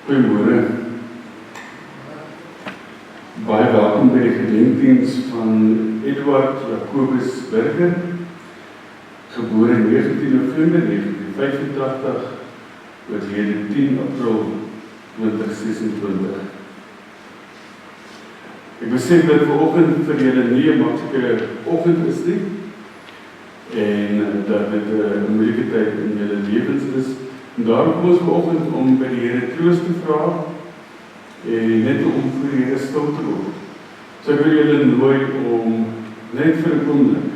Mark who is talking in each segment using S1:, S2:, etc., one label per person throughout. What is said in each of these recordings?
S1: Goeiemôre. Baie welkom by die gedenkdiens van Eduard Jacobus Burger, gebore 19 November 1985, oorlede 10 April 2026. Ek besef dat vanoggend vir julle nie 'n maklike oggend is nie, en dat dit 'n moeilike tyd in julle lewens is. En daarom kom ons vanoggend om by die Here troos te vra en net om vir die Here stil te word. So ek wil julle nooi om net vir 'n oomblik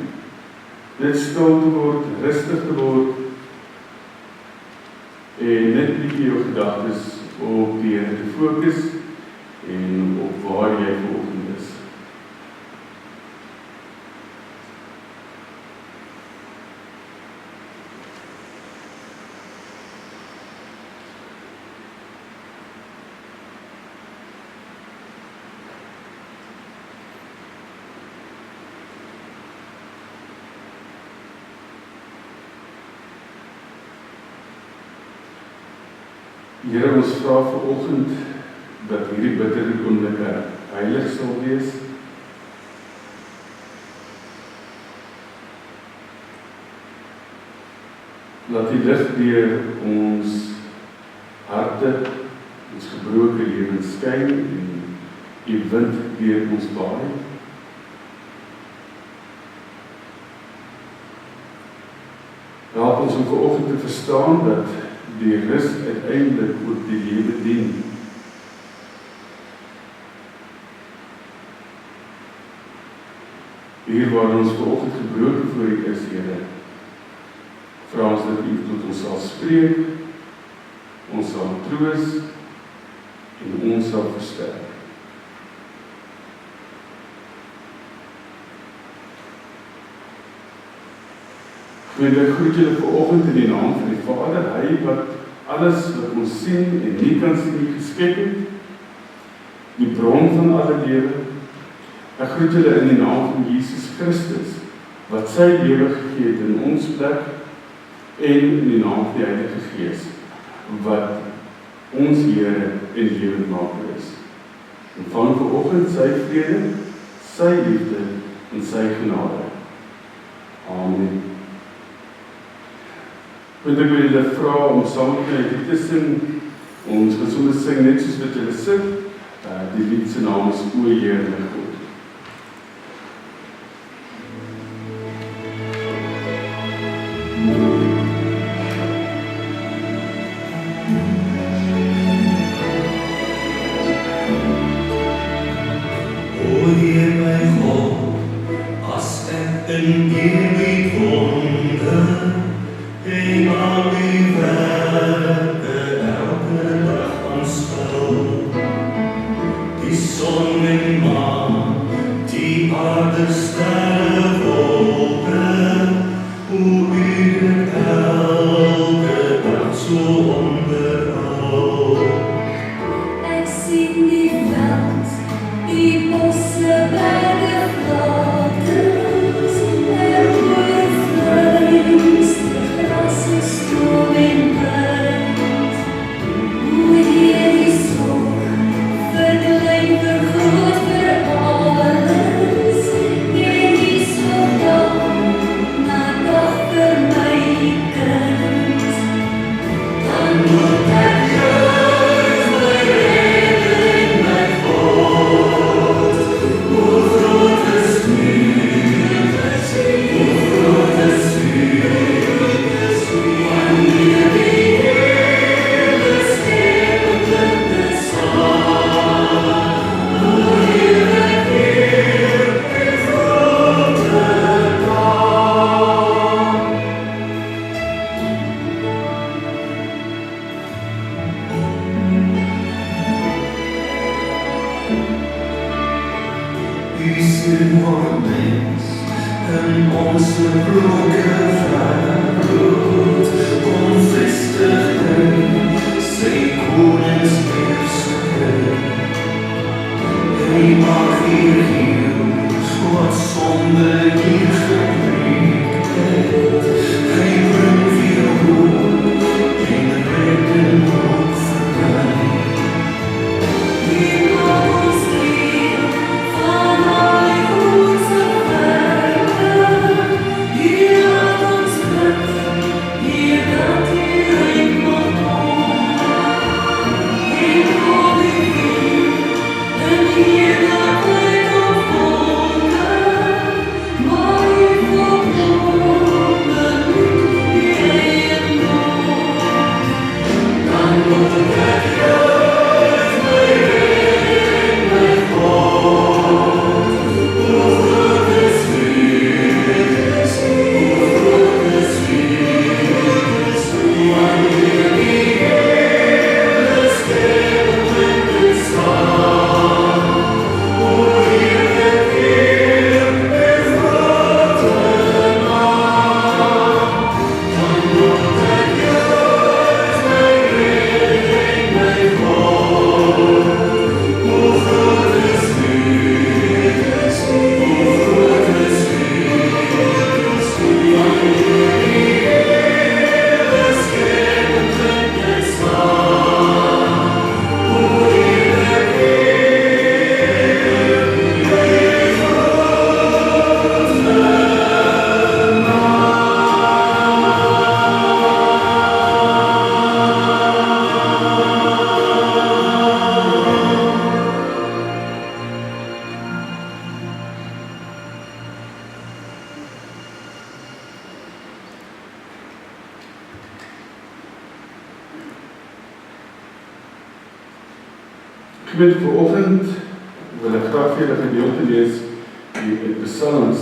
S1: net stil te word, rustig te word en net 'n bietjie jou gedagtes op die Here te fokus en op waar jy vanoggend is. Here, ons vra vanoggend dat hierdie bittere oomblikke heilig sal wees. Laat die lig deur ons harte, ons gebroke lewens skyn en die wind deur ons waai. Help ons om vanoggend te verstaan dat die rus uiteindelik ook die lewe dien. Hier waar ons vanoggend gebroken voor U is, Here, vra ons dat U tot ons sal spreek, ons sal troos en ons sal versterk. Ek groet julle vanoggend in die naam van die Vader, Hy wat alles wat ons sien en nie kan sien geskep het, die bron van alle lewe. Ek groet julle in die naam van Jesus Christus, wat sy lewe gegee het in ons plek, en in die naam van die Heilige Gees, wat ons Here en lewendmaker is. En van vanoggend sy vrede, sy liefde en sy genade. Amen. Ek wil julle vra om saam met my lied te sing. Ons gaan sommer sing net soos wat julle sing. Die lied se naam is O Heer my God.
S2: O Heer my God, as ek in ewig wonder en al die werke elke dag aanskou, die son en maan, die aarde, sterre, wolke, hoe U dit elke dag so onderhou.
S3: Ek sien die veld, die bosse, berge, vlaktes, en oorvloeis, die gras is stroom en wind. Hoe Heer die sorg, vir klein, vir groot, vir alles, en die sorg dag na dag vir my kind. Dan moet ek juis my redder en my God, hoe groot is U, hoe groot is U, wanneer die hele skepping bestaan. O Heer, ek eer U grote naam.
S2: U sien word mens in ons gebroke wêreld, onvestigheid, sy koningsheerskappy. Hy maak hier heel, wat sonde hier gebreek het. Hy bring weer hoop en redding ook vir my.
S1: Gemeente, vanoggend wil ek graag vir julle 'n gedeelte lees uit Psalms.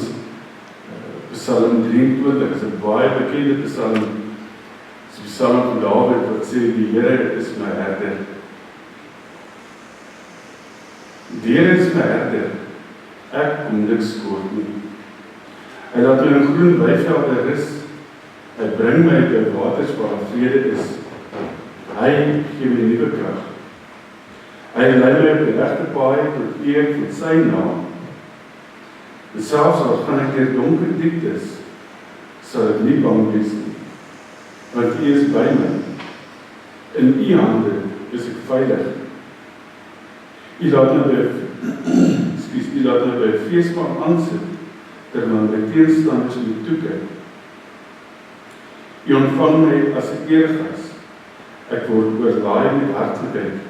S1: Psalm 23 is 'n baie bekende psalm. Dit is die psalm van Dawid wat sê die Here is my herder. Die Here is my herder. Ek kom niks kort nie. Hy laat my in groen weivelde rus. Hy bring my by waters waar vrede is. Hy gee my nuwe krag. Hy lei my op die regte paai tot eer van sy naam. En selfs al gaan ek deur donker dieptes, sal ek nie bang wees nie, want U is by my. In U hande is ek veilig. U laat my by feesmaal aansit, terwyl my teenstanders my toekyk. U ontvang my as 'n eregas. Ek word oorlaai met hartlikheid.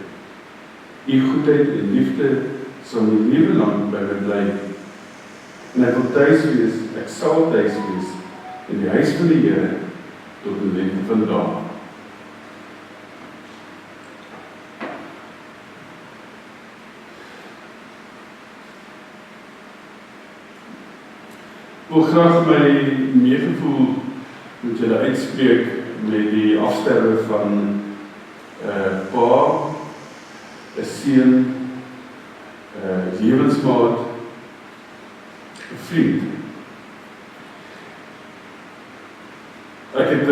S1: U goedheid en liefde sal my lewe lank by my bly. En ek wil tuis wees, ek sal tuis wees in die huis van die Here tot die lengte van dae. Ek wil graag my meegevoel met julle uitspreek met die afsterwe van pa, 'n seun, lewensmaat, 'n vriend. Ek het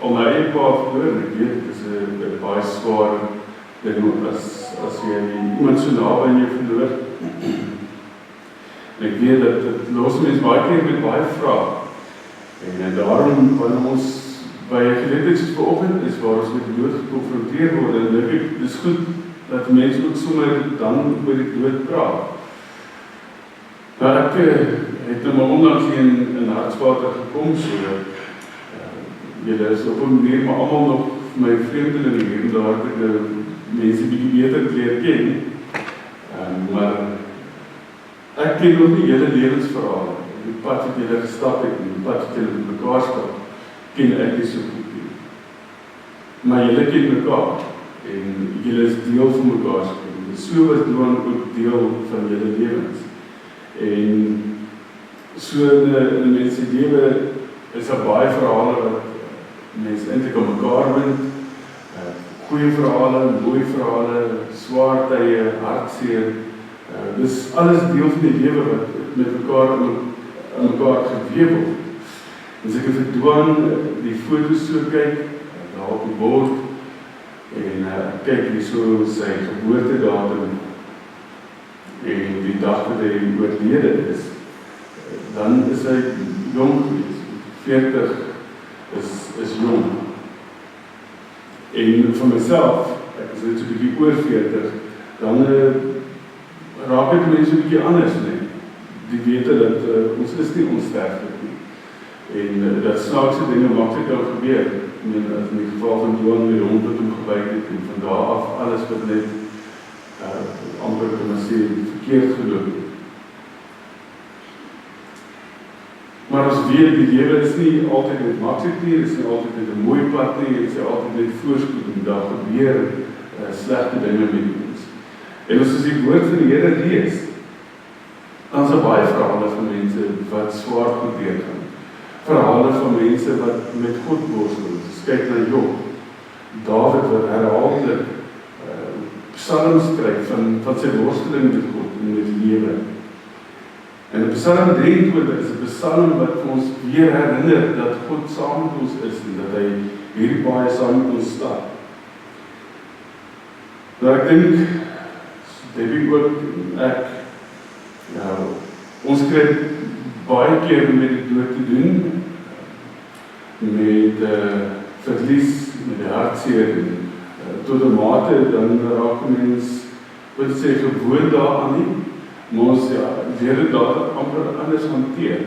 S1: al my eie pa verloor, en ek weet, dit is 'n baie swaar ding as jy iemand so naby aan jou verloor. En ek weet dat dit los mens baie keer met baie vrae. En daarom, wanneer ons by 'n geleentheid soos vanoggend is, waar ons met dood gekonfronteer word, en dink ek, dis goed dat mense ook sommer dan oor die dood praat. Maar ek het nou maar onlangs hier in Hartswater gekom, so julle is op 'n manier, maar almal nog my vreemdelinge hier, en daar het ek mense bietjie beter leer ken. Maar ek ken nog nie julle lewensverhale, die pad wat julle gestap het, en die pad wat julle met mekaar stap, ken ek nie so goed nie. Maar julle ken mekaar, en julle is deel van mekaar se lewe. So was Johan ook deel van julle lewens. En so in 'n mens se lewe is daar baie verhale wat mense eintlik aan mekaar bind. Goeie verhale, mooi verhale, swaar tye, hartseer. Dis alles deel van die lewe wat met mekaar aan mekaar gewewe word. As ek vir Johan die foto's so kyk, daar op die bord, en kyk hier so sy geboortedatum en die dag wat hy oorlede is, dan is hy jong geweest. 40 is jong. En vir myself, ek is net so 'n bietjie oor 40, dan raak ek mense 'n bietjie anders, nee. Die wete dat ons is nie onsterflik nie. En dat snaakse dinge maklik kan gebeur. In die geval van Johan met die hond wat hom gebyt het, en van daar af alles wat net amper kan sê verkeerd geloop het. Maar ons weet, die lewe is nie altyd met maklik nie, is nie altyd met 'n mooi pad nie, is nie altyd met voorspoed nie, daar gebeur slegte dinge met ons. En as ons die woord van die Here lees, dan is daar baie verhale van mense wat swaar goed deurgaan. Verhale van mense wat met God worstel. Ons kyk na Job, Dawid wat herhaaldelik psalms skryf van sy worsteling met God en met die lewe. En in Psalm 23 is 'n psalm wat vir ons weer herinner dat God saam met ons is en dat hy hierdie paai saam met ons stap. Nou ek dink, Debbie ook en ek, ja, ons kry baie keer met die dood te doen, met verlies, met die hartseer, tot 'n mate dan raak mens, wat sê, gewoon daaraan nie, maar ons weer dit daar amper anders hanteer.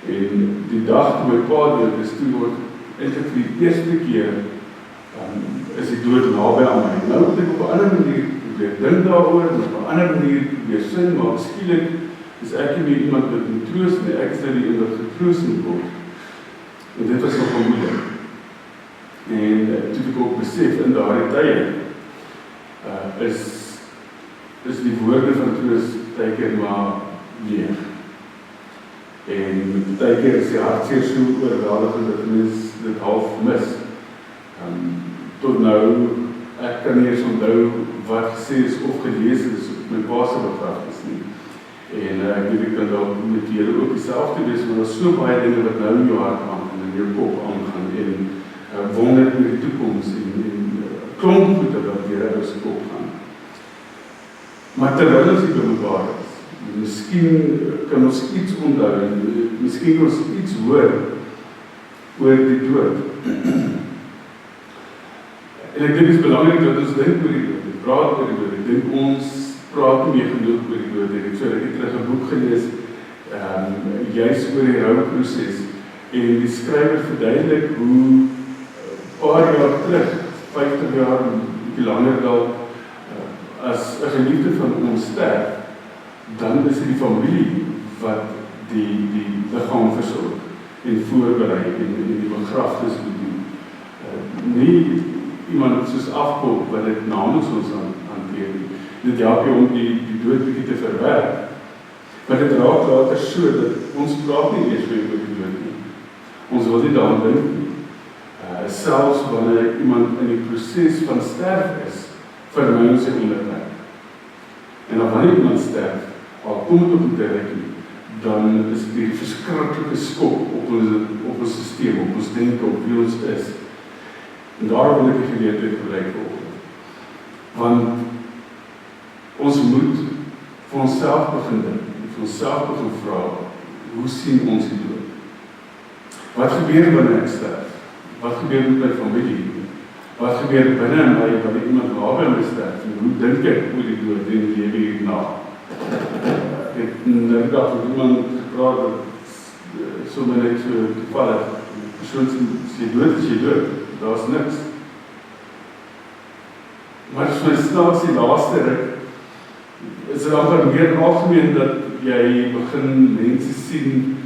S1: En die dag toe my pa dood is, toe word eintlik vir die eerste keer is die dood naby aan my. Nou moet ek op 'n ander manier probeer dink daaroor, en op 'n ander manier probeer sin maak. Skielik is ek nie meer iemand wat moet troos nie, ek is nou die een wat getroos moet word. En dit was nogal moeilik. En toe ek ook besef in daardie tye is die woorde van troos baie keer maar leeg. En baie keer is die hartseer so oorweldigend dat mens dit half mis. Tot nou, ek kan nie eens onthou wat gesê is of gelees is op my pa se begrafnis nie. En ek weet ek kan dalk met julle ook dieselfde wees, maar daar is so baie dinge wat nou in jou hart aangaan en in jou kop aangaan en wonder oor die toekoms en klomp goede wat weer uit ons kop gaan. Maar terwyl ons hier by mekaar is, miskien kan ons iets onthou en miskien kan ons iets hoor oor die dood. En ek dink dit is belangrik dat ons dink oor die dood, praat oor die dood. Ek dink ons praat nie meer genoeg oor die dood. Ek het so terug 'n boek gelees, juis oor die rouproses. En die skrywer verduidelik hoe paar jaar terug, 50 jaar, bietjie langer dalk, as 'n geliefde van ons sterf, dan is dit die familie wat die liggaam versorg en voorberei en die begrafnis moet doen. Nie iemand soos afkop wat dit namens ons hanteer nie. Dit help jy om die dood bietjie te verwerk. Maar dit raak later so dat ons praat nie eers meer oor die dood nie. Ons wil nie daaraan dink nie. Selfs wanneer iemand in die proses van sterf is, vermy ons sy onderwerp. En dan wanneer iemand sterf, al kom het op die terrein, dan is die verskriklike skok op ons systeem, op ons denken, op wie ons is. En daar wil ek die geleentheid gebruik word. Want ons moet vir onsself begin dink, vir onsself begin vra, hoe sien ons die dood? Wat gebeur wanneer ek sterf? Wat gebeur met my familie? Wat gebeur binne in my wanneer iemand naby my sterf? En hoe dink ek oor die dood en die lewe hierna? Ek het nou dag met iemand gepraat dat sommer net so toevallig, die persoon sê jy dood, daar is niks. Maar as my snaaks die laaste ruk, is dit amper meer algemeen dat jy begin mense sien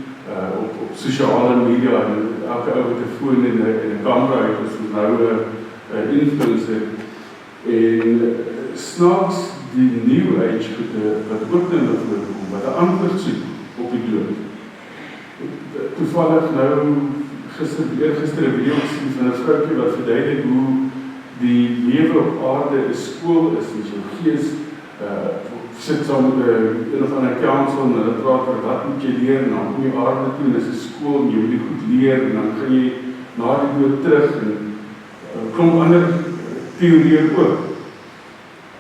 S1: op sosiale media, en elke ou met 'n foon en 'n kamera het, is nou 'n influencer. En snaaks die new age wat ook nou na vore kom, wat 'n antwoord soek op die dood. Toevallig nou eergister 'n video gesien van 'n vroukie wat verduidelik hoe die lewe op aarde 'n skool is, en jou gees sit saam met 'n of ander council en hulle praat oor wat moet jy leer, en dan kom jy aarde toe en is 'n skool en jy moet die goed leer en dan gaan jy na die dood terug en klomp ander teorieë ook.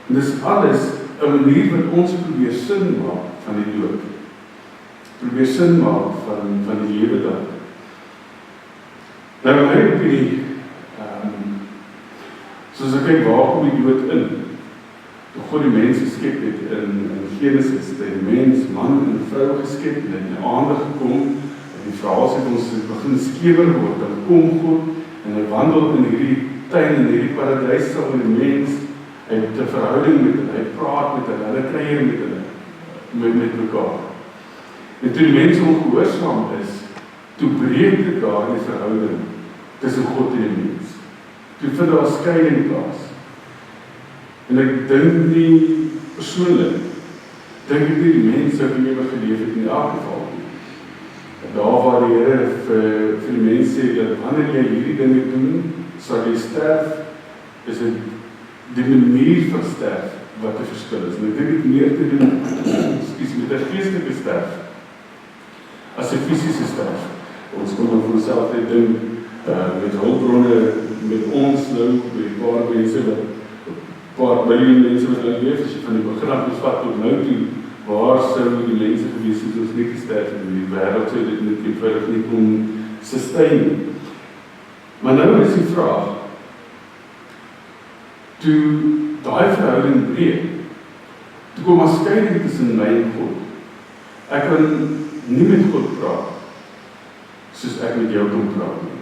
S1: En dis alles 'n manier wat ons probeer sin maak van die dood. Probeer sin maak van die lewe dan. Nou my opinie, soos ek kyk, waar kom die dood in? Toe God die mens geskep het in Genesis, het die mens, man en vrou geskep, en het in die aande gekom, en die verhaal het ons begin skewer word, dan kom God, en hy wandel in hierdie tuin, in hierdie paradys saam met die mens, hy het 'n verhouding met hulle, hy praat met hulle kuier met hulle, met mekaar. En toe die mens ongehoorsaam is, toe breek dit daar die verhouding tussen God en die mens. Toe vind daar skeiding plaas. En ek dink nie persoonlik, dink ek nie die mens sou die ewige lewe het in elk geval nie. Daar waar die Here vir die mens sê dat wanneer jy hierdie dinge doen, sal jy sterf, is dit die manier van sterf wat 'n verskil is. En ek dink dit meer te doen met 'n geestelike sterf as 'n fisiese sterf. Ons kon dan vir onsself net dink met hulpbronne, met ons nou, met 'n paar mense wat 'n paar miljoen mense wat nou leef, as jy van die begrafenis vat tot nou toe, waar sou die mense gewees het ons nie gesterf in die wêreld sou dit net eenvoudig nie kon sustain nie. Maar nou is die vraag, toe daai verhouding breek, toe kom daar skeiding tussen my en God. Ek kan nie met God praat soos ek met jou kan praat nie.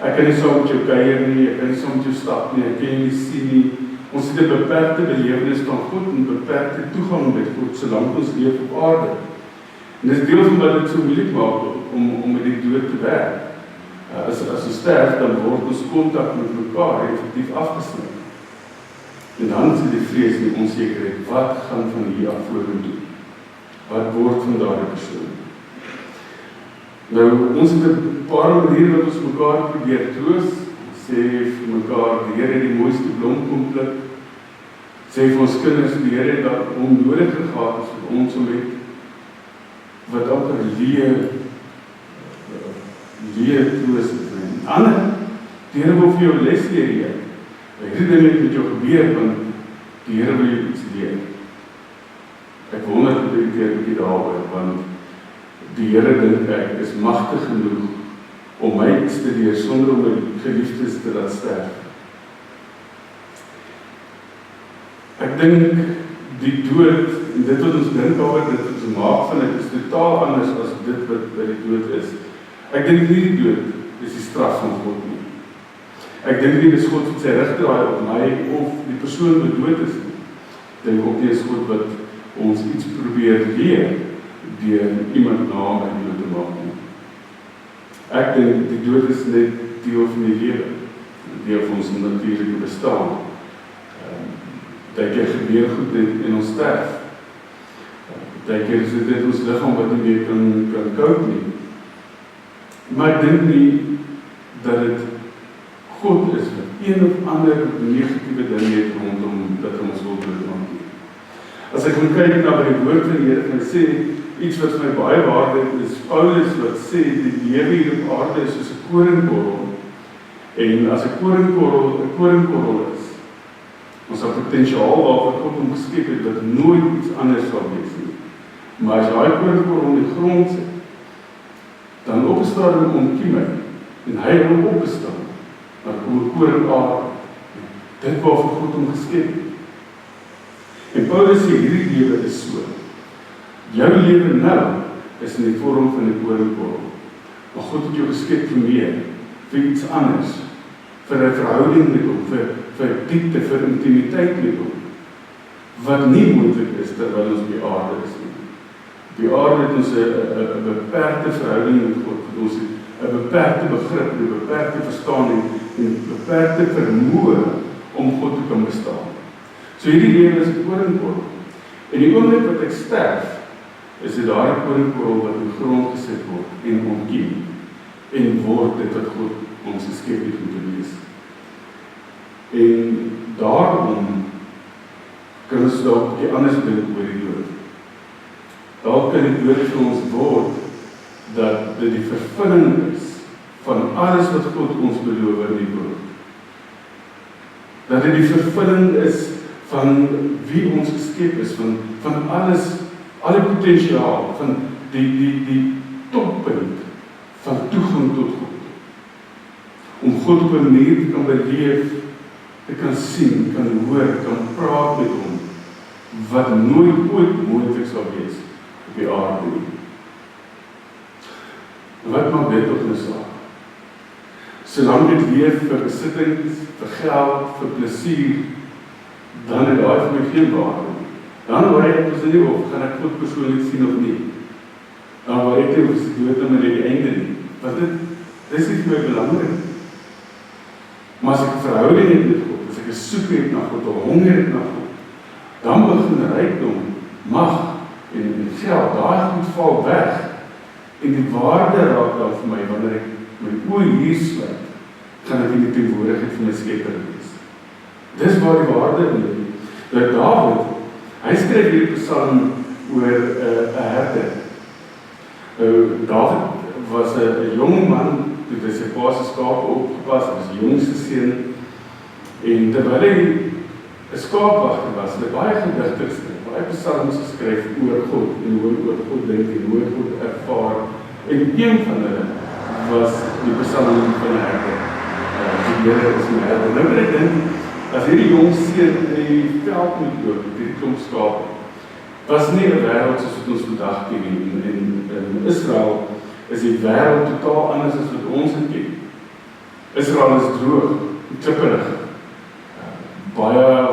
S1: Ek kan nie saam met jou kuier nie, ek kan nie saam met jou stap nie, ek kan jou nie sien nie. Ons het 'n beperkte belewenis van God en beperkte toegang met God solank ons leef op aarde. En dis deel van wat dit so moeilik maak om met die dood te werk. As ons sterf, dan word ons kontak met mekaar effektief afgesny. En dan sit die vrees en die onsekerheid, wat gaan van hier af vorentoe? Wat word van daardie persoon? Nou, ons het 'n paar maniere wat ons mekaar probeer troos. Sê vir mekaar, die Here het die mooiste blom kom pluk. Sê vir ons kinders, die Here het dat onnodig gehad is vir ons om het wat amper leer troos is. En ander, die Here wil vir jou les leer. Hierdie ding het met jou gebeur, want die Here wil jou iets leer. Ek wonder dit keer 'n bietjie daaroor, want die Here dink ek is magtig genoeg om my iets te leer sonder om my geliefdes te laat sterf. Ek dink die dood, en dit wat ons dink oor dit wat ons maak van dit, is totaal anders as dit wat by die dood is. Ek dink nie die dood is die straf van God nie. Ek dink nie dis God wat sy rug draai op my of die persoon wat dood is nie. Ek dink ook nie is God wat ons iets probeer leer deur iemand na my dood te maak nie. Ek dink die dood is net deel van die lewe, deel van ons natuurlike bestaan. Partykeer gebeur goed en ons sterf. Partykeer is dit ons liggaam wat nie meer kan cope nie. Maar ek dink nie dat dit God is wat een of ander negatiewe ding het rondom dat ons wil doodmaak nie. As ek moet kyk na die woord van die Here, en ek sê iets wat my baie waardig is, Paulus wat sê die lewe hier op aarde is soos 'n koringkorrel. En as 'n koringkorrel is, ons het potensiaal waarvoor God hom geskep het wat nooit iets anders sal wees nie. Maar as daai koringkorrel in die grond sit, dan opstaan hom ontkiem hy en hy hom opstaan. Dan kom 'n koring aan. Dit waarvoor God hom geskep het. En Paulus sê hierdie lewe is so. Jou lewe nou is in die vorm van 'n koringkorrel. Maar God het jou geskep vir meer, vir iets anders, vir 'n verhouding met hom, vir diepte, vir intimiteit met hom. Wat nie moontlik is terwyl ons op die aarde is nie. Op die aarde het ons 'n beperkte verhouding met God, het ons 'n beperkte begrip, 'n beperkte verstaaning en 'n beperkte vermoë om God te kan bestaan. So hierdie lewe is 'n koringkorrel. En die oomblik wat ek sterf, is dit daai koringkorrel wat in die grond gesit word en ontkiem en word dit wat God ons geskep het om te wees. En daarom kan ons dalk 'n bietjie anders dink oor die dood. Dalk kan die dood vir ons word dat dit die vervulling is van alles wat God ons beloof in die woord. Dat dit die vervulling is van wie ons geskep is, van alles, alle potensiaal, van die toppunt van toegang tot God. Om God op 'n manier te kan beleef, te kan sien, kan hoor, kan praat met hom, wat nooit ooit moontlik sal wees op die aarde nie. En wat maak dit op 'n saak? Solank dit leef vir besittings, vir geld, vir plesier, dan het daai vir my geen waarde nie. Dan worry ek nie of gaan ek God persoonlik sien of nie. dan waar ek nie hoef dood om die einde nie. Want dit is nie vir my belangrik. Maar as ek 'n verhouding het met God, as ek 'n soek het na God, 'n honger het na God, dan begin rykdom, mag en geld, daai goed val weg. En die waarde raak dan vir my, wanneer ek my oë hier sluit, gaan ek in die teenwoordigheid van my Skepper wees. Dis waar die waarde in lê. Dat Dawid, hy skryf hierdie psalm oor 'n herder. Dawid was 'n jong man, toe hy sy pa se skape opgepas, hy was die jongste seun, en terwyl hy 'n skaapwagter was, het hy baie gedigte geskryf, baie psalms geskryf oor God, en hoe oor God dink, en hoe God ervaar, en een van hulle was die psalm van die herder. Die Here is my herder. Nou kan ek dink, as hierdie jong seun in die veld moet loop, die klomp skape, was nie 'n wêreld soos wat ons vandag ken nie. In Israel is die wêreld totaal anders as wat ons het ken. Israel is droog, klipperig. Baie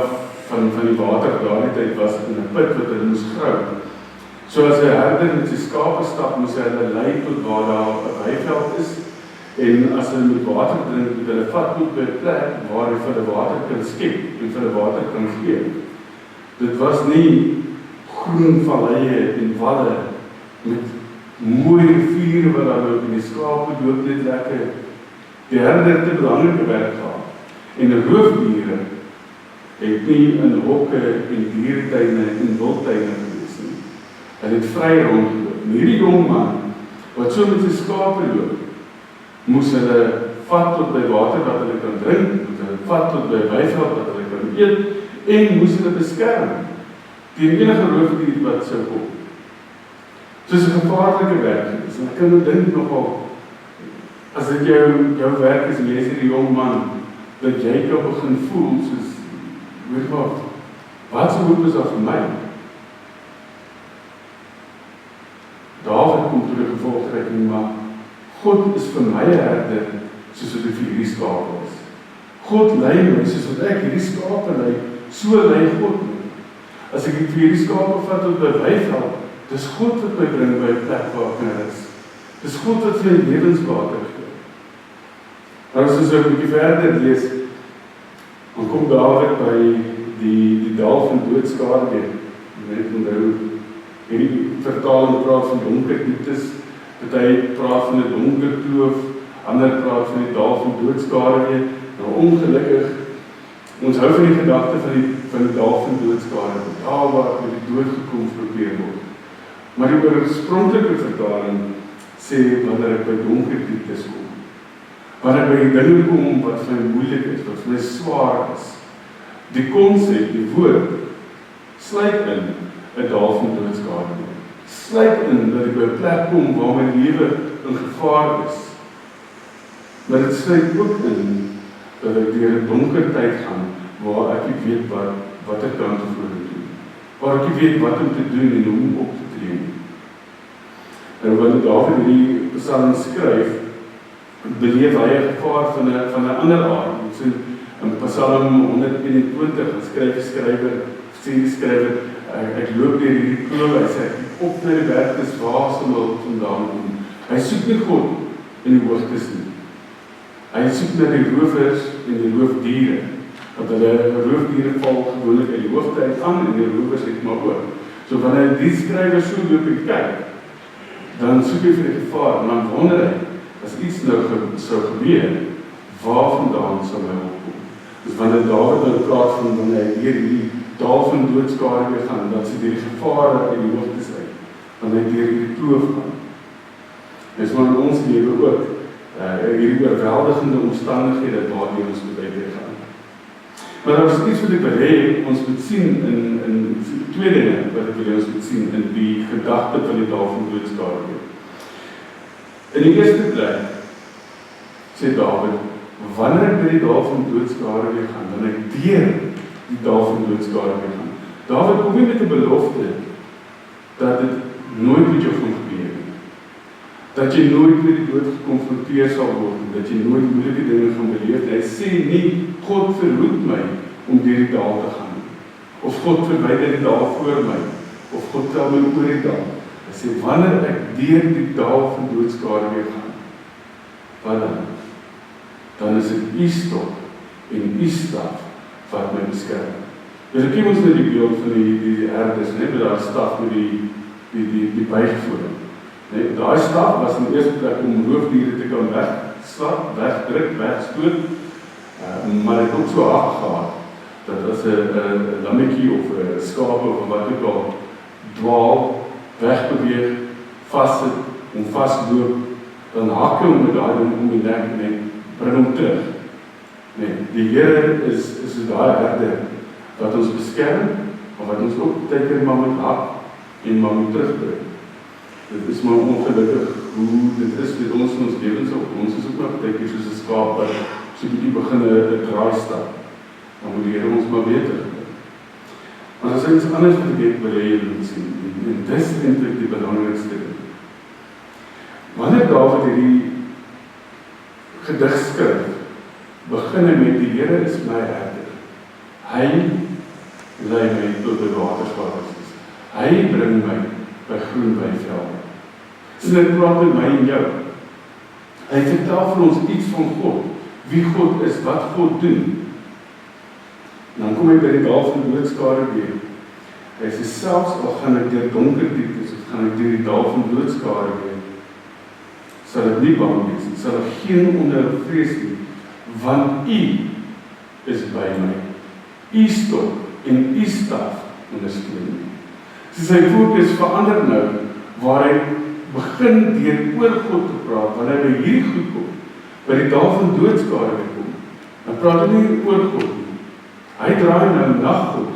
S1: van die water daardie tyd was in 'n put wat hulle moes grou. So as 'n herder met sy skape stap, moes hy hulle lei tot waar daar 'n weiveld is, en as hulle moet water drink, moet hulle vat tot by 'n plek waar hy vir hulle water kan skep en vir hulle water kan gee. Dit was nie groen valleie en walle met mooi riviere wat daar loop en die skape loop net lekker. Die herder het 'n belangrike werk gehad. En roofdiere het nie in hokke en diertuine en wildtuine gewees nie. Hulle het vry rondgeloop. En hierdie jong man, wat so met sy skape loop, moes hulle vat tot by water wat hulle kan drink, moes hulle vat tot by weiveld wat hulle kan eet, en moes hulle beskerm teen enige roofdier wat sou kom. Soos 'n gevaarlike werk is. En ek kan nou dink nogal, as dit jou werk is, en jy is hierdie jong man, dat jy kan begin voel, soos, weet wat se hoop is daar vir my? Dawid kom tot die gevolgtrekking, maar God is vir my 'n herder, soos wat hy vir hierdie skape is. God lei my, soos wat ek hierdie skape lei, so lei God my. As ek vir hierdie skape vat tot by weiveld, dis God wat my bring by 'n plek waar ek kan rus. Dis God wat vir my lewenswater gee. Nou as ons 'n bietjie verder lees, dan kom Dawid by die dal van doodskade. Net onthou, hierdie vertaling praat van donker dieptes, party praat van 'n donker kloof, ander praat van die dal van doodskade. Nou ongelukkig, ons hou van die gedagte van die dal van doodskade, daar waar met die dood gekonfronteer word. Maar die oorspronklike vertaling sê wanneer ek by donker dieptes kom, wanneer ek by die dinge kom wat vir my moeilik is, wat vir my swaar is. Die konsep, die woord, sluit in 'n dal van doodskade. Sluit in dat ek by 'n plek kom waar my lewe in gevaar is. Maar dit sluit ook in dat ek deur 'n donker tyd gaan, waar ek nie weet wat ek kan tevoren doen. Waar ek nie weet wat om te doen en hoe om op te tree. En wanneer Dawid hierdie psalm skryf, beleef hy 'n gevaar van 'n ander aard. Ons sien in Psalm 121 skryf die skrywer, sê die skrywer, ek loop deur hierdie kloof, hy sê, op na die bergtes, waar sal my hulp vandaan kom? Hy soek nie God in die hoogtes nie. Hy soek na die rowers en die roofdiere, want hulle roofdiere val gewoonlik uit die hoogte uit aan en die rowers het maar ook. So wanneer die skrywer so loop en kyk, dan soek hy vir die gevaar, en dan wonder hy, as iets nou sou gebeur, waar vandaan sal my hulp kom? Dus wanneer Dawid nou praat van wanneer hy deur die dal van doodskade gaan, dan sê die gevare uit die hoogtes uit, wanneer hy deur die kloof gaan. Dis maar in ons lewe ook, hierdie oorweldigende omstandighede waardeur ons moet uitgaan. Maar daar is iets wat ek wil hê, ons moet sien in twee dinge wat ek wil ons moet sien in die gedagte van die dal van doodskade. In die eerste plek sê Dawid, wanneer ek by die dal van doodskade weer gaan, dan ek deur die dal van doodskade weer gaan. Dawid kom nie met 'n belofte dat dit nooit met jou gaan gebeur nie. Dat jy nooit met die dood gekonfronteer sal word, dat jy nooit moeilike dinge gaan beleef. Hy sê nie, God verhoed my om deur die dal te gaan, of God verwyder die dal voor my, of God tel my oor die dal. Hy sê sê, wanneer ek deur die dal van doodskade weer gaan, wat dan? Dan is dit u stok en u staf wat my beskerm. Dus ek ken ons nou die beeld van die herders, met daar staf met die buigvoering. Daai staf was in die eerste plek om roofdiere te kan wegslap, wegdruk, wegstoot, maar het ook so hard gehad, dat as 'n lammetjie of 'n skaap of wat ook al dwaal, wegbeweeg, vassit en vasloop, dan hak hy met daai ding om die nek en bring hom terug. Die Here is daai herder wat ons beskerm, maar wat ons ook teken maar moet hak en maar moet terugbring. Dit is maar ongelukkig hoe dit is met ons in ons lewens op. Ons is ook maar teken soos 'n skaap wat so 'n bietjie begin 'n draai stap. Dan moet die Here ons maar weer terugbring. Maar as ek iets anders wat ek wil hê julle moet sien, en dis eintlik die belangrikste ding. Wanneer Dawid hierdie gedig skryf, begin hy met die Here is my herder. Hy lei my tot die waterspaddels. Hy bring my by groen weivelde. En hy praat met my en jou. Hy vertel vir ons iets van God, wie God is, wat God doen. Dan kom hy by die dal van doodskade weer. Hy sê selfs al gaan ek deur donker dieptes, of gaan ek deur die dal van doodskade weer, sal ek nie bang wees nie, sal ek geen onheil vrees nie, want U is by my. U stok en U staf ondersteun my. So sy fokus verander nou, waar hy begin deur oor God te praat, wanneer hy by hierdie goed kom, by die dal van doodskade weer kom, dan praat hy nie oor God nie. Hy draai nou na God.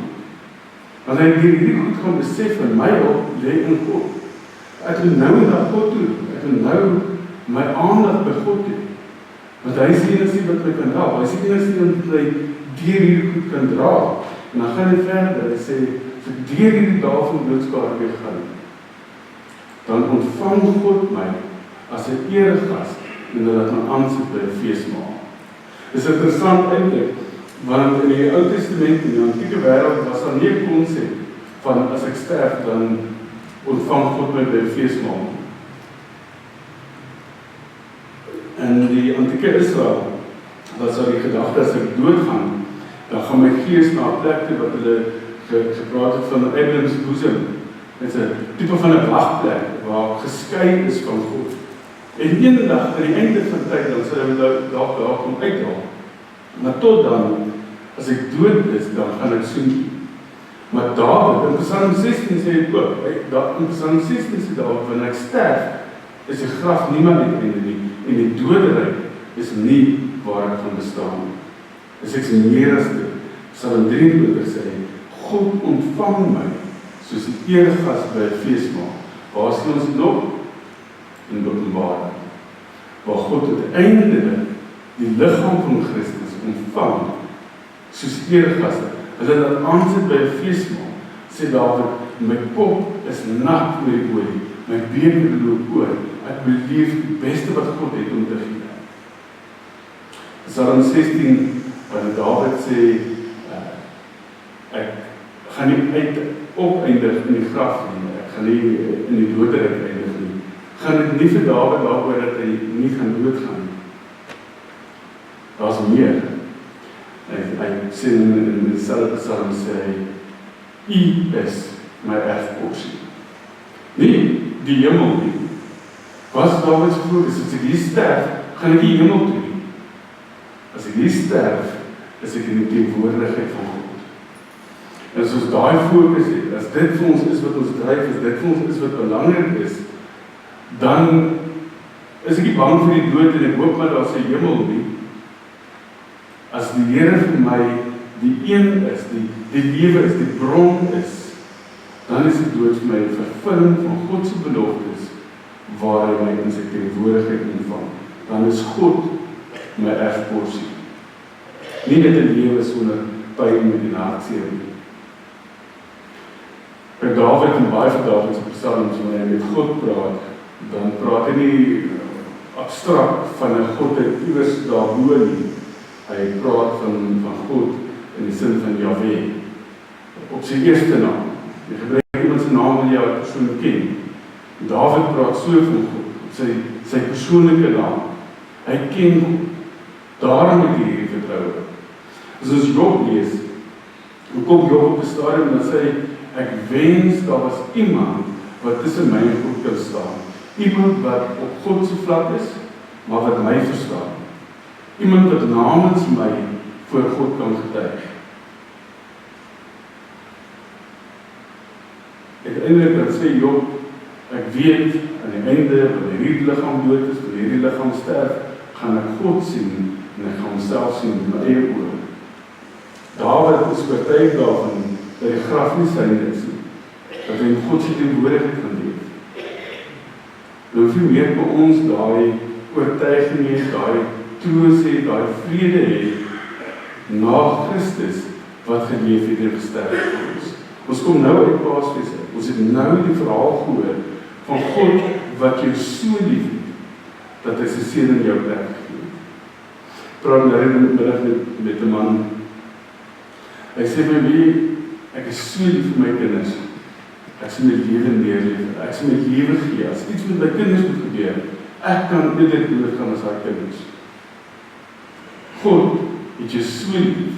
S1: Want hy hierdie goed gaan besef en my op lê in God. Ek wil nou na God toe. Ek wil nou my aandag by God hê. Want hy is die enigste wat my kan help. Hy is die enigste wat my deur hierdie goed kan dra. En dan gaan hy verder. Hy sê, as ek deur hierdie dal van doodskade weer gaan, dan ontvang God my as 'n eregas en dat my aansit by 'n feesmaal. Dis interessant eintlik. Want in die Ou Testament, in die antieke wêreld, was daar nie 'n konsep van as ek sterf, dan ontvang God my by 'n feesmaal. In die antieke Israel was daar die gedagte, as ek doodgaan, dan gaan my gees na 'n plek toe wat hulle gepraat het van Abrahams boesem. Dit is 'n tipe van 'n wagplek waar geskei is van God. En eendag aan die einde van tyd, dan sal hy daar kom uithaal. Maar tot dan, as ek dood is, dan gaan ek soen. Maar Dawid, in Psalm 16 sê hy ook, in Psalm 16 sê Dawid, wanneer ek sterf, is die graf nie meer net nie, en die doderyk is nie waar ek gaan bestaan nie. Is ek meer as dit. Psalm 23 sê, God ontvang my, soos die eregas by 'n feesmaal. Waar sien ons nog? In Openbaring. Waar God uiteindelik die liggaam van Christus ontvang, soos eregaste. Hulle dat aansit by 'n feesmaal, sê Dawid, my kop is nat met die olie, my beker loop oor, ek beleef die beste wat God het om te gee. Psalm 16, wanneer Dawid sê, ek gaan nie opeindig in die graf nie, ek gaan nie in die doderyk eindig nie, gaan dit nie vir Dawid daaroor dat hy nie gaan doodgaan nie. Daar's meer. Hy sê in dieselfde Psalm sê hy, U is my erfporsie. Nie die hemel nie. Was Dawid se fokus, as ek hier sterf, gaan ek die hemel toe nie. As ek hier sterf, is ek in die teenwoordigheid van God. En as ons daai fokus het, as dit vir ons is wat ons dryf, as dit vir ons is wat belangrik is, dan is ek nie bang vir die dood en ek hoop maar daar's 'n hemel nie. As die Here vir my die een is, die lewe is, die bron is, dan is die dood vir my 'n vervulling van God se beloftes, waar hy my in sy teenwoordigheid ontvang. Dan is God my erfporsie. Nie net 'n lewe sonder pyn met die hartseer nie. By Dawid en baie van Dawid se psalms, wanneer hy met God praat, dan praat hy nie abstrakt van 'n God wat iewers daarbo nie. Hy praat van God in die sin van Jahwe, op sy eerste naam. Jy gebruik iemand se naam wat jy al persoon ken. Dawid praat so van God, sy persoonlike naam. Hy ken God. Daarom het hy hierdie vertroue. As ons Job lees, hoe kom Job op 'n stadium en sê, ek wens daar was iemand wat tussen my en God kan staan. Iemand wat op God se vlak is, maar wat my verstaan. Iemand wat namens my voor God kan getuig. Uiteindelik dan sê Job, ek weet aan die einde, wanneer hierdie liggaam dood is, wanneer hierdie liggaam sterf, gaan ek God sien en ek gaan homself sien met my eie oë. Dawid is oortuig daarvan dat die graf nie syne is nie, dat hy in God se teenwoordigheid gaan leef. Nou hoeveel meer by ons daai oortuiging het, daai troos het, daai vrede het na Christus wat geleef het en gesterf het vir ons. Ons kom nou uit Paasfees uit. Ons het nou die verhaal gehoor van God wat jou so lief het, dat hy sy seun in jou plek gegee het. Praat nou in die middag met 'n man. Hy sê my wie, ek is so lief vir my kinders. Ek sê my lewe neerleef. Ek sê my lewe gee. As iets met my kinders moet gebeur, ek kan eerder doodgaan as haar kinders. God het jou so lief,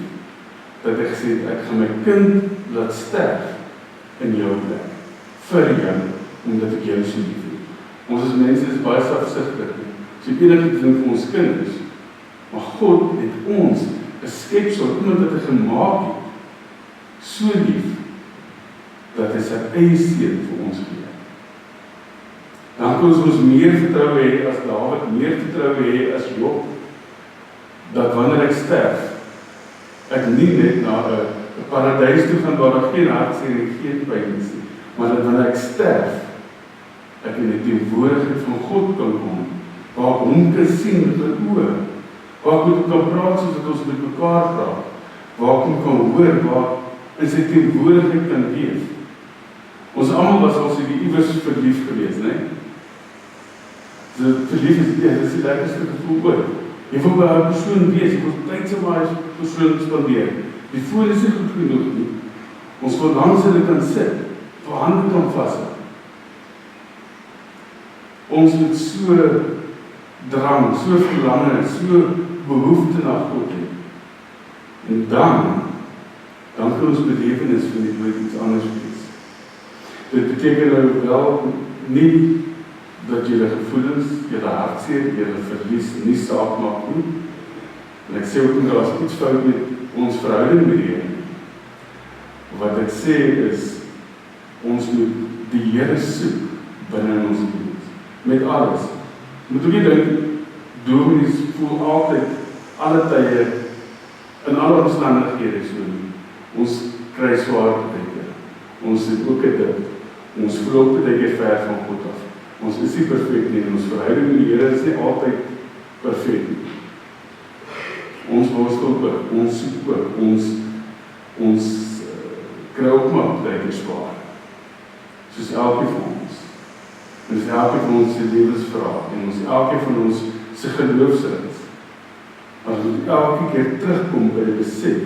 S1: dat hy gesê het, ek gaan my kind laat sterf in jou plek. Vir jou, omdat ek jou so lief het. Ons as mense is baie selfsugtig. So enige ding vir ons kinders. Maar God het ons, 'n skepsel, iemand wat hy gemaak het, so lief, dat hy sy eie seun vir ons gee. Dan kan ons meer vertroue hê as Dawid, meer vertroue hê as Job, dat wanneer ek sterf, ek nie net na 'n paradys toe gaan waar daar geen hartseer en geen pyn is nie, maar dat wanneer ek sterf, ek in die teenwoordigheid van God kan kom, waar ek hom kan sien met my oë, waar ek met hom kan praat soos wat ons met mekaar praat, waar ek hom kan hoor, waar in sy teenwoordigheid kan leef. Ons almal was al so die iewers verlief gewees, né? So verlief is die lekkerste gevoel ooit. Jy wil by 'n persoon wees, jy wil tyd saam met daai persoon spandeer. Die voel is nie goed genoeg nie. Ons wil langs hulle kan sit, vir hande kan vashou. Ons moet so drang, so verlange, so behoefte na God hê. En dan kan ons belewenis van die dood iets anders wees. Dit beteken nou wel nie dat julle gevoelens, julle hartseer, julle verlies nie saak maak nie. En ek sê ook nie, as iets fout met ons verhouding met die Here. Wat ek sê is, ons moet die Here soek binne in ons lewe. Met alles. Moet ook nie dink, dominees voel altyd, alle tye, in alle omstandighede so nie. Ons kry swaar tye. Ons het ook 'n dit. Ons voel ook baie keer ver van God af. Ons is nie perfek nie, en ons verhouding met die Here is nie altyd perfek nie. Ons worstel ook, ons soek ook, ons kry ook maar baie keer swaar. Soos elke van ons. En dis elke van ons se lewensverhaal, en ons elke van ons se geloofsreis. Maar ons moet elke keer terugkom by die besef,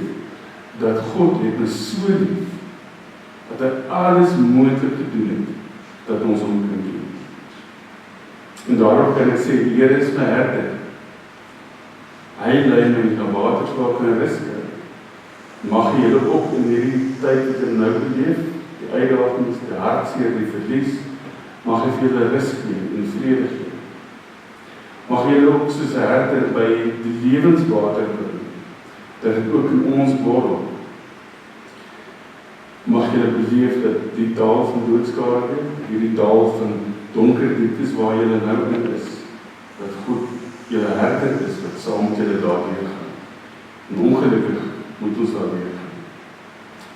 S1: dat God het my so lief, dat hy alles moontlik gedoen het, dat ons hom kan doen. En daarom kan ek sê, die Here is my herder. Hy lei my na waters waar ek kan rus kry. Mag julle ook in hierdie tyd wat julle nou beleef, die uitdagings, die hartseer, die verlies, mag hy vir julle rus gee en vrede gee. Mag julle ook soos 'n herder by die lewenswater bring, dat dit ook in ons borrel. Mag julle beleef dat die dal van doodskade, hierdie dal van donker dieptes waar julle nou in is, dat God julle herder is, wat saam met julle daardeur gaan. En ongelukkig moet ons daardeur gaan.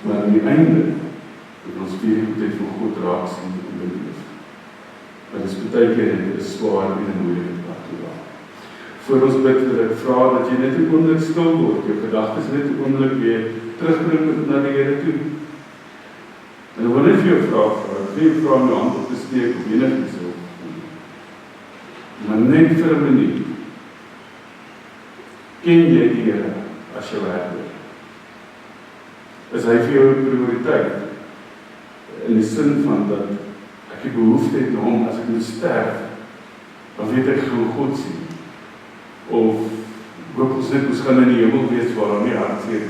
S1: Maar aan die einde, moet ons weer die goedheid van God raak sien en beleef. Maar dit is baie keer net 'n swaar en 'n moeilike pad te gaan. Voor ons bid, wil ek vra dat jy net 'n oomblik stil word, jou gedagtes net 'n oomblik weer terugbring na die Here toe. En ek wil net vir jou vra om jou hand op te steek op enigiets wil. Maar net vir 'n minuut. Ken jy die Here as jou herder? Is hy vir jou 'n prioriteit? In die sin van dat ek ek die behoefte het na hom, as ek moet sterf, dan weet ek gaan God sien. Of hoop ons net, ons gaan in die hemel wees waar daar nie hartseer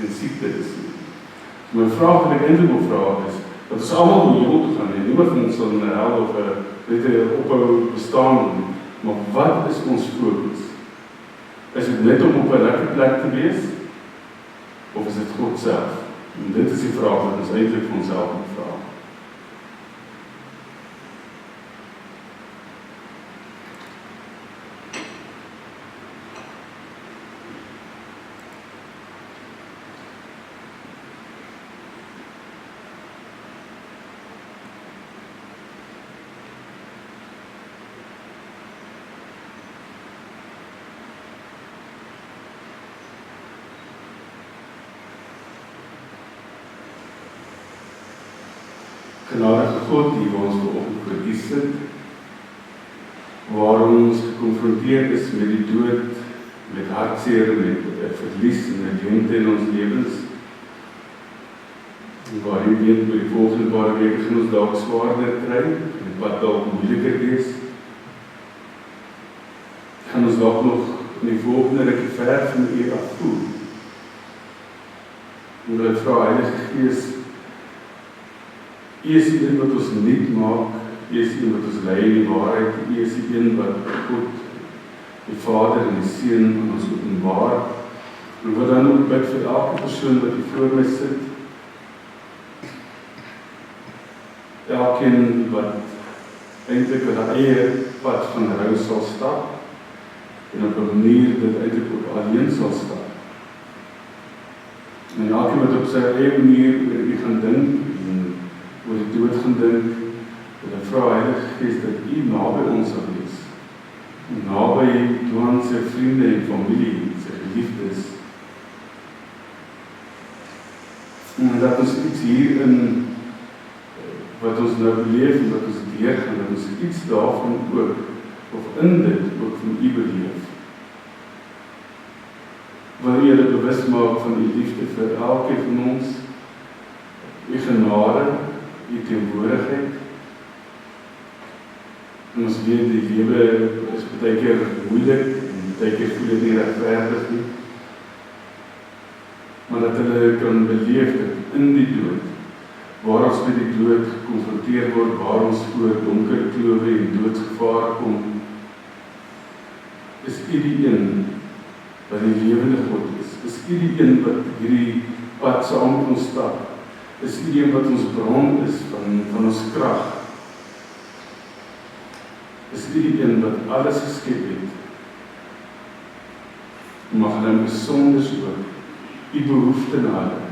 S1: en siekte is nie. So my vraag wat ek eintlik wil vra is, dat ons almal in die hemel toe gaan, en niemand van ons sal in 'n hel of 'n ophou bestaan doen, maar wat is ons fokus? Is dit net om op 'n lekker plek te wees, of is dit God self? En dit is die vraag wat ons eintlik vir onsself moet vra. Genadige God, die waar ons vanoggend voor U sit, waar ons gekonfronteer is met die dood, met hartseer, met verlies en met leemte in ons lewens, en waar U weet, by die volgende paar weke gaan ons dalk swaarder kry, en wat dalk moeiliker wees, gaan ons dalk nog in die volgende rukkie ver van U af voel. En ek vra, Heilige Gees, U is die een wat ons nuut maak, U is die een wat ons lei in die waarheid, U is die een wat God, die Vader en die Seun aan ons openbaar, en wat dan ook bid vir elke persoon wat hier voor my sit, elkeen wat eintlik met haar eie pad van rou sal stap, en op 'n manier dit eintlik ook alleen sal stap. En elkeen wat op sy eie manier oor U gaan dink, oor die dood gaan dink, en ek vra Heilige Gees dat U naby ons sal wees, naby Johan sy vriende en familie, sy geliefdes, en dat ons iets hierin, wat ons nou beleef en wat ons deurgaan, dat ons iets daarvan ook, of in dit ook van U beleef. Wil U dit bewus maak van U liefde vir elkeen van ons, U genade, U teenwoordigheid. En ons weet die lewe is baie keer moeilik en baie keer voel dit nie regverdig nie. Maar dat hulle kan beleef dat in die dood, waar ons met die dood gekonfronteer word, waar ons voor donker klowe en doodsgevaar kom, is U die een wat die lewende God is. Is U die een wat hierdie pad saam met ons stap. Is U die een wat ons bron is van ons krag. Is U die een wat alles geskep het. Mag hulle besonders ook U behoefte na hulle.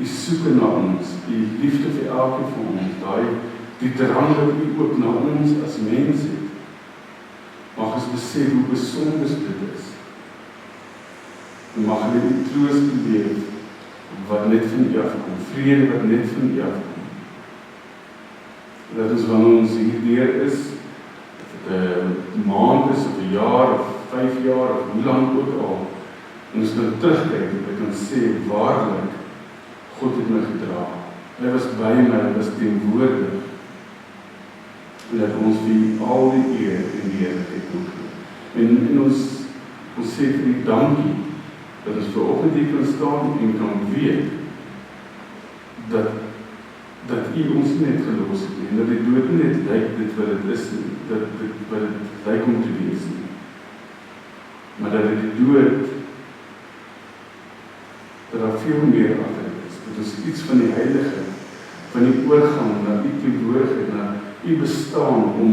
S1: U soeke na ons, U liefde vir elkeen van ons, die drang wat U ook na ons as mens het. Mag ons besef hoe besonder dit is. En mag hulle die troost beleef wat net van U afkom, vrede wat net van U afkom. Dat is wanneer ons hierdeur is, of het 'n maand is, of 'n jaar, of 5 jaar, of hoe lang ook al, en ons kan terugkyk en ek kan sê, waarlik, God het my gedra. Hy was by my, hy was teenwoordig. En dat ons vir al die eer en die heerlikheid moet gee. En ons sê vir U dankie, dat ons vanoggend hier kan staan en kan weet, dat U ons net gelos het, en dat die dood net lyk dit wat het is, dat wat het lyk om te wees nie. Maar dat die dood, dat daar veel meer achter is, dat ons iets van die heilige, van die oorgang na U teenwoordigheid, na U bestaan om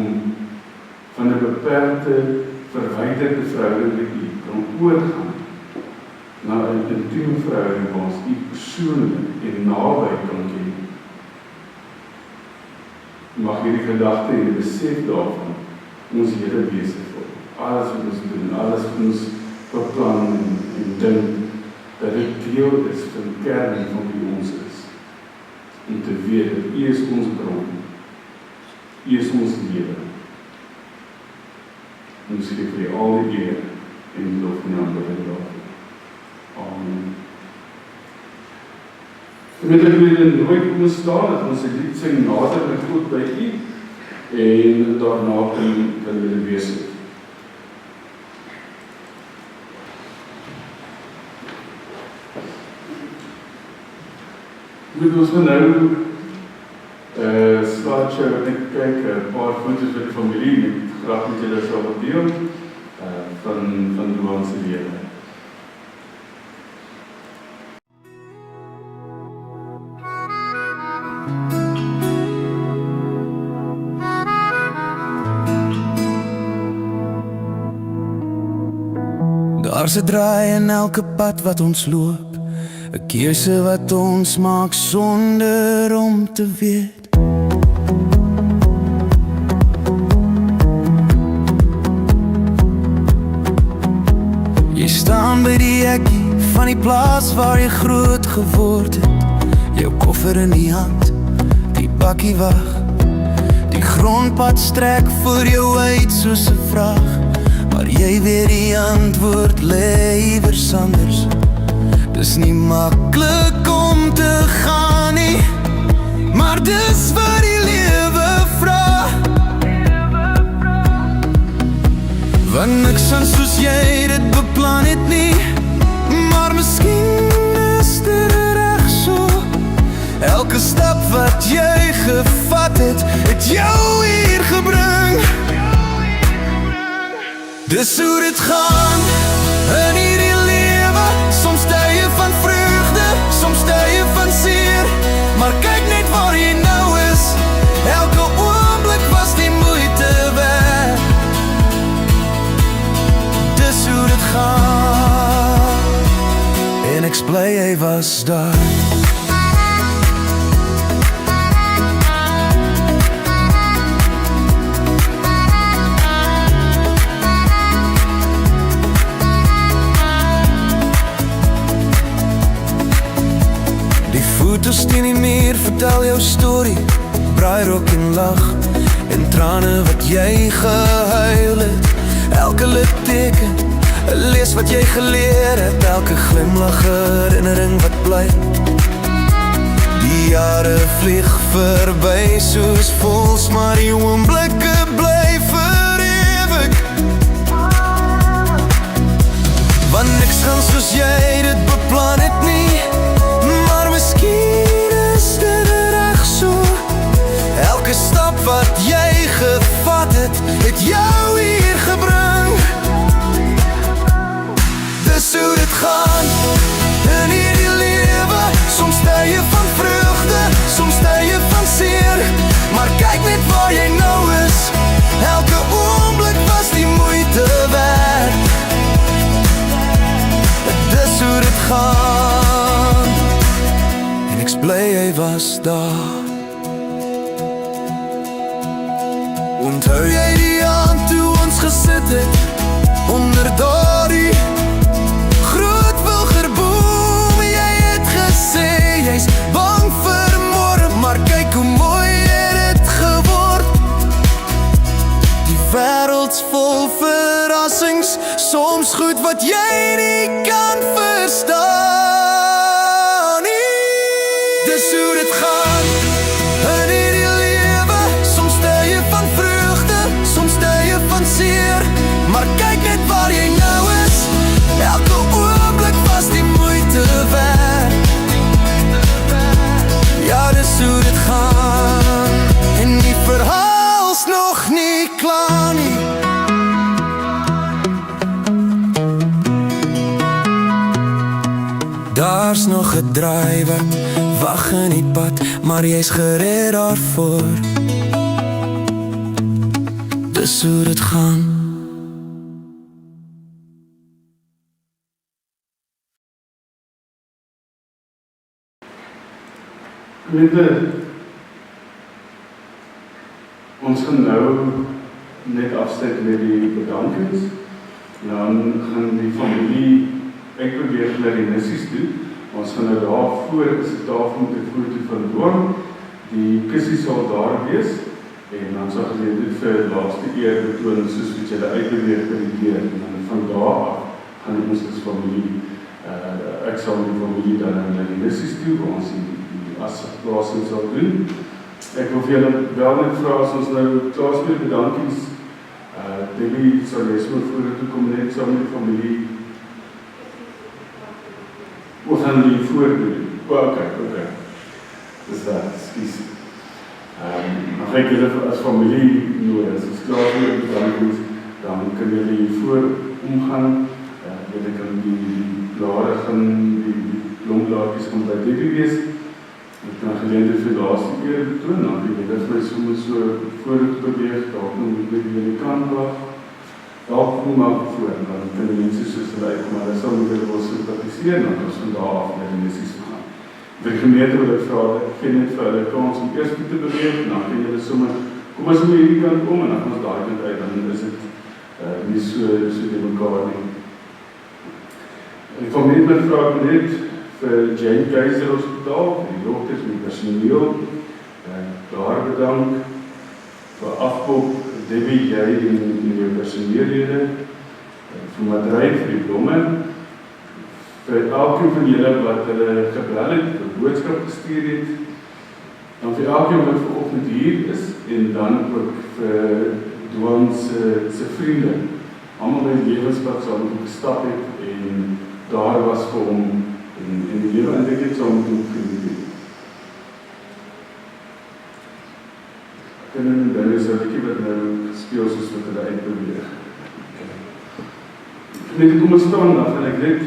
S1: van 'n beperkte, verwyderde verhouding met U kan oorgaan na 'n intieme verhouding waar ons U persoonlik en naby kan ken. Mag hierdie gedagte en die besef daarvan ons hele wese vorm. Alles wat ons doen, alles wat ons beplan en dink, dat dit deel is van die kern van wie ons is. Om te weet dat U is ons bron. U is ons lewe. En ons gee vir U al die eer en lof en aanbidding daarvoor. Amen. Met ek weer nooit kom staan, dat ons die lied sing nader met God by U, en daarna kan julle wees. Goed, ons gaan nou slideshow wat ek kyk, 'n paar foto's met die familie, met graag met julle sal wat deel, van Roan se lewe.
S2: Daar's 'n draai in elke pad wat ons loop, 'n keuse wat ons maak sonder om te weet. Jy staan by die hekkie van die plaas waar jy groot geword het, jou koffer in die hand, die bakkie wag, die grondpad strek voor jou uit soos 'n vraag. Maar jy weet die antwoord lê iewers anders. Dis nie maklik om te gaan nie, maar dis wat die lewe vra. Want niks aan soos jy dit beplan het nie, maar miskien is dit reg so. Elke stap wat jy gevat het, het jou hier gebring. Dis hoe dit gaan in hierdie lewe. Soms tye van vreugde, soms tye van seer. Maar kyk net waar jy nou is, elke oomblik was die moeite werd. Dis hoe dit gaan, en ek bly hy was daar. Foto's teen die muur, vertel jou storie, braairok en lach, en trane wat jy gehuil het. Elke litteken, 'n les wat jy geleer het, elke glimlach, herinnering wat bly. Die jare vlieg verby soos vols, maar die oomblikke bly vir ewig. Want niks gaan soos jy dit beplan het nie, maar miskien is dit reg so. Elke stap wat jy gevat het, het jou hier gebring. Dis hoe dit gaan in hierdie lewe. Soms tye van vreugde, soms tye van seer. Maar kyk net waar jy nou is, elke oomblik was die moeite werd. Dis hoe dit gaan, en ek bly hy was daar. Onthou jy die aand toe ons gesit het onder daardie groot wilgerboom? Jy het gesê jy's bang vir môre, maar kyk hoe mooi het dit geword. Die wêreld's vol verrassings, soms goed wat jy nie kan verstaan nie. Dis hoe dit gaan in hierdie lewe. Soms tye van vreugde, soms tye van seer. Maar kyk net waar jy nou is, elke oomblik was die moeite werd. Ja, dis hoe dit gaan, en die verhaal's nog nie klaar nie. Daar's nog 'n draai wat wag in die pad, maar jy's gered daarvoor. Dis hoe dit gaan.
S1: Ons gaan nou net afsluit met die bedankings. Dan gaan die familie uitbeweeg na die missies toe. Ons gaan nou daarvoor is 'n tafel met 'n foto van Roan. Die kussie sal daar wees, en dan sal jy dit vir laaste eer betoon soos wat jy uitbeweeg by die deur. En dan van daar af gaan ons as familie, ek sal met die familie dan na die missies toe, waar ons die as plasing sal doen. Ek wil vir julle wel net vra as ons nou klaar is met bedankies. Debbie sal jy so vorentoe kom net saam met die familie. Ons gaan die voordoen. Okay. Dis dat, excuse. Maar ek julle as familie nodig, as ons klaar is met bedankies, dan kan julle hiervoor omgaan. Julle kan die blare gaan, die blomblaartjies gaan by Debbie wees. Ek kan geleende vir laaste keer betoon, dan die julle vir my soms so vooruit beweeg, dalk nog met die kant wag. Dalk kom maar voor, dan kan die mense soos hulle uitkom, maar hulle sal moet hulle wel sympathiseer, dan kan ons van daar af met die missies gaan. Vir die gemeente wil ek vra, ek gee net vir hulle kans om eerst te beweeg, en dan kan julle sommer, kom as om hierdie kant kom, en dan kan ons daar kant uit, dan is het nie so die mekaar nie. Ek van met vraag ek net vir Jane Keizer Hospitaal, vir die dokters, met personeel, daar bedank, vir afkop, Debbie, jy en jou personeellede, vir Madrij, vir die blomme, vir elkeen van julle wat hulle gebel het, vir boodskap gestuur het, dan vir elkeen wat vanoggend hier is, en dan ook vir Dwan se vriende, allemaal by die lewenspad saam met hom gestap het, en daar was vir hom, en die lewe eintlik het saam met hom geniet het. Ek kan nou dinge is 'n bietjie wat nou gespeel soos wat hulle uitbeweeg. Net kom ons staan, dan gaan ek net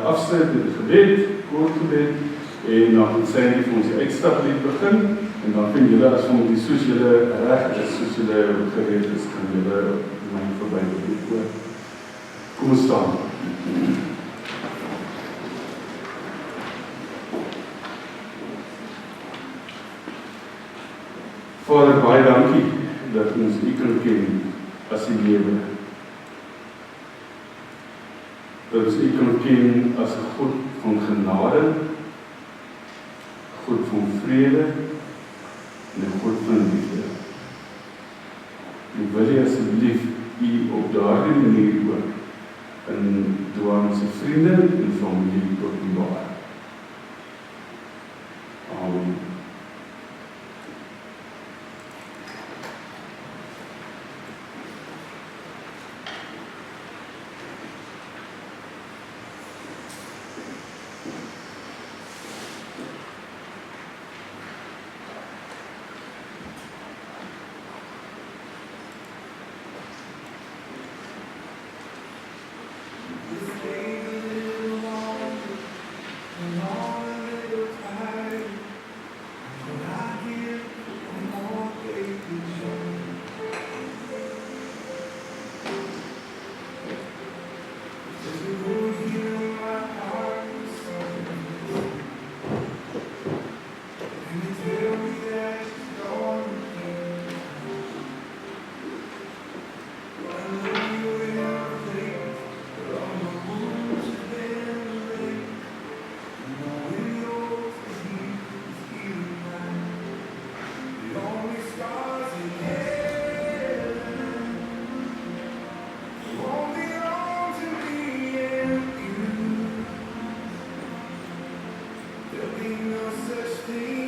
S1: afsluit met 'n gebed, kort gebed, en dan gaan sy vir ons die uitstaplied begin, en dan vind julle as van die soos julle reg is, soos julle gereed is, kan julle my verby beweeg. Kom ons staan. Vader, baie dankie dat ons U kan ken as die lewe. Dat ons U kan ken as 'n God van genade, God van vrede en 'n God van liefde. En wil jy asseblief U op daardie manier ook in Dwan se vriende en familie openbaar. Amen.
S3: There'll be no such thing